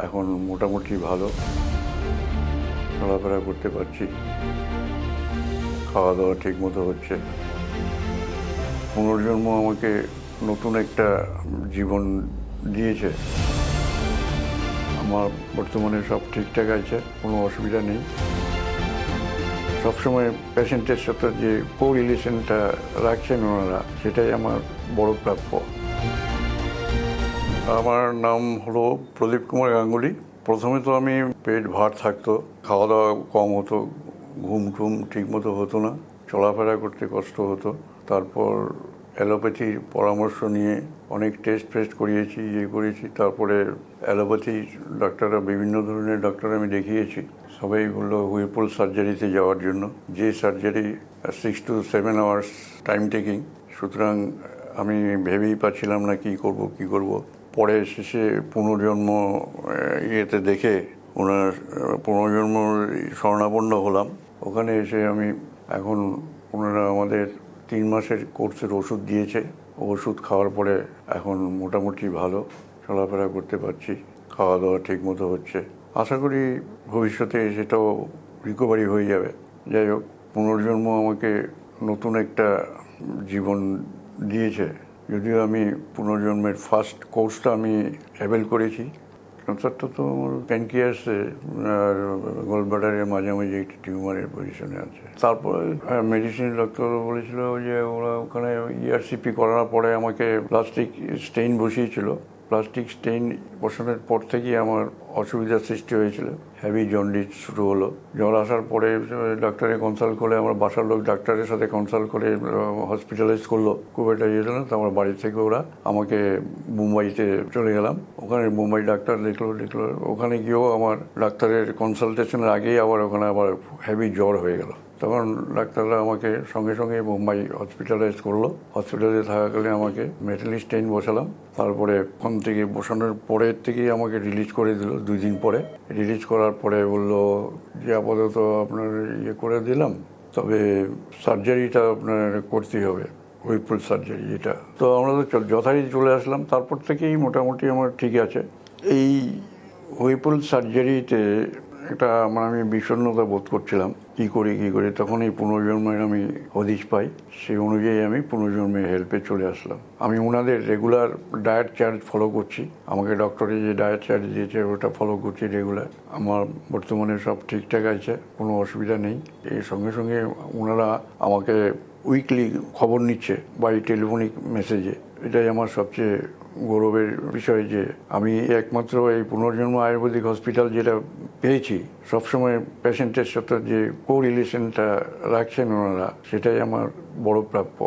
এখন মোটামুটি ভালো, চলাফেরা করতে পারছি, খাওয়া দাওয়া ঠিক মতো হচ্ছে। পুনর্জন্ম আমাকে নতুন একটা জীবন দিয়েছে। আমার বর্তমানে সব ঠিকঠাক আছে, কোনো অসুবিধা নেই। সবসময় পেশেন্টের সাথে যে কোরিলেশনটা রাখছেন ওনারা, সেটাই আমার বড় প্রাপ্য। আমার নাম হলো প্রদীপ কুমার গাঙ্গুলি। প্রথমে তো আমি পেট ভার থাকতো, খাওয়া দাওয়া কম হতো, ঘুম টুম ঠিক মতো হতো না, চলাফেরা করতে কষ্ট হতো। তারপর অ্যালোপ্যাথির পরামর্শ নিয়ে অনেক টেস্ট ফেস্ট করিয়েছি, করেছি। তারপরে অ্যালোপ্যাথি ডাক্তাররা, বিভিন্ন ধরনের ডাক্তার আমি দেখিয়েছি। সবাই বললো হুইরপুল সার্জারিতে যাওয়ার জন্য, যে surgery 6 to 7 hours time taking. সুতরাং আমি ভেবেই পাচ্ছিলাম না কি করব। পরে শেষে পুনর্জন্ম ইয়েতে দেখে ওনার পুনর্জন্ম শরণাপন্ন হলাম। ওখানে এসে আমি এখন ওনারা আমাদের 3 মাসের কোর্সের ওষুধ দিয়েছে। ওষুধ খাওয়ার পরে এখন মোটামুটি ভালো, চলাফেরা করতে পারছি, খাওয়া দাওয়া ঠিক মতো হচ্ছে। আশা করি ভবিষ্যতে সেটাও রিকভারি হয়ে যাবে। যাই হোক, পুনর্জন্ম আমাকে নতুন একটা জীবন দিয়েছে। যদিও আমি পুনর্জন্মের ফার্স্ট কোর্সটা আমি অ্যাভেল করেছি। ক্যান্সারটা তো আমার প্যানক্রিয়াসে আর গলব্লাডারের মাঝামাঝি একটি টিউমারের পজিশনে আছে। তারপরে মেডিসিন ডাক্তার বলেছিল যে ওরা ওখানে ইআরসিপি করার পরে আমাকে প্লাস্টিক স্টেইন বসিয়েছিল। প্লাস্টিক স্টেইন বসানোর পর থেকেই আমার অসুবিধার সৃষ্টি হয়েছিল। হেভি জন্ডিস শুরু হলো। জ্বর আসার পরে ডাক্তারে কনসাল্ট করে, আমার বাসার লোক ডাক্তারের সাথে কনসাল্ট করে হসপিটালাইজ করলো। খুব একটা ইয়ে হলো না। তো আমার বাড়ি থেকে ওরা আমাকে মুম্বাইতে চলে গেলাম। ওখানে মুম্বাই ডাক্তার দেখলো। ওখানে গিয়েও আমার ডাক্তারের কনসালটেশনের আগেই ওখানে আবার হেভি জ্বর হয়ে গেল। তখন ডাক্তাররা আমাকে সঙ্গে সঙ্গে মুম্বাই হসপিটালাইজ করলো। হসপিটালে থাকাকালে আমাকে মেটালি স্টেইন বসালাম। তারপরে ওখান থেকে বসানোর পরের থেকেই আমাকে রিলিজ করে দিল 2 দিন পরে। রিলিজ করার পরে বললো যে আপাতত আপনার করে দিলাম, তবে সার্জারিটা আপনার করতেই হবে, হুইরপুল সার্জারি যেটা। তো আমরা তো যথারীতি চলে আসলাম। তারপর থেকেই মোটামুটি আমার ঠিক আছে। এই হুইরপুল সার্জারিতে একটা আমি বিষণ্ণতা বোধ করছিলাম, কি করি। তখন এই পুনর্জন্মের আমি হদিশ পাই। সেই অনুযায়ী আমি পুনর্জন্মের হেল্পে চলে আসলাম। আমি ওনাদের রেগুলার ডায়েট চার্ট ফলো করছি। আমাকে ডক্টরে যে ডায়েট চার্ট দিয়েছে ওটা ফলো করছি রেগুলার। আমার বর্তমানে সব ঠিকঠাক আছে, কোনো অসুবিধা নেই। এর সঙ্গে সঙ্গে ওনারা আমাকে উইকলি খবর নিচ্ছে বাই টেলিফোনিক মেসেজে। এটাই আমার সবচেয়ে গৌরবের বিষয় যে আমি একমাত্র এই পুনর্জন্ম আয়ুর্বেদিক হসপিটাল যেটা পেয়েছি। সবসময় পেশেন্টের সাথে যে কোরিলেশনটা রাখছেন ওনারা, সেটাই আমার বড় প্রাপ্য।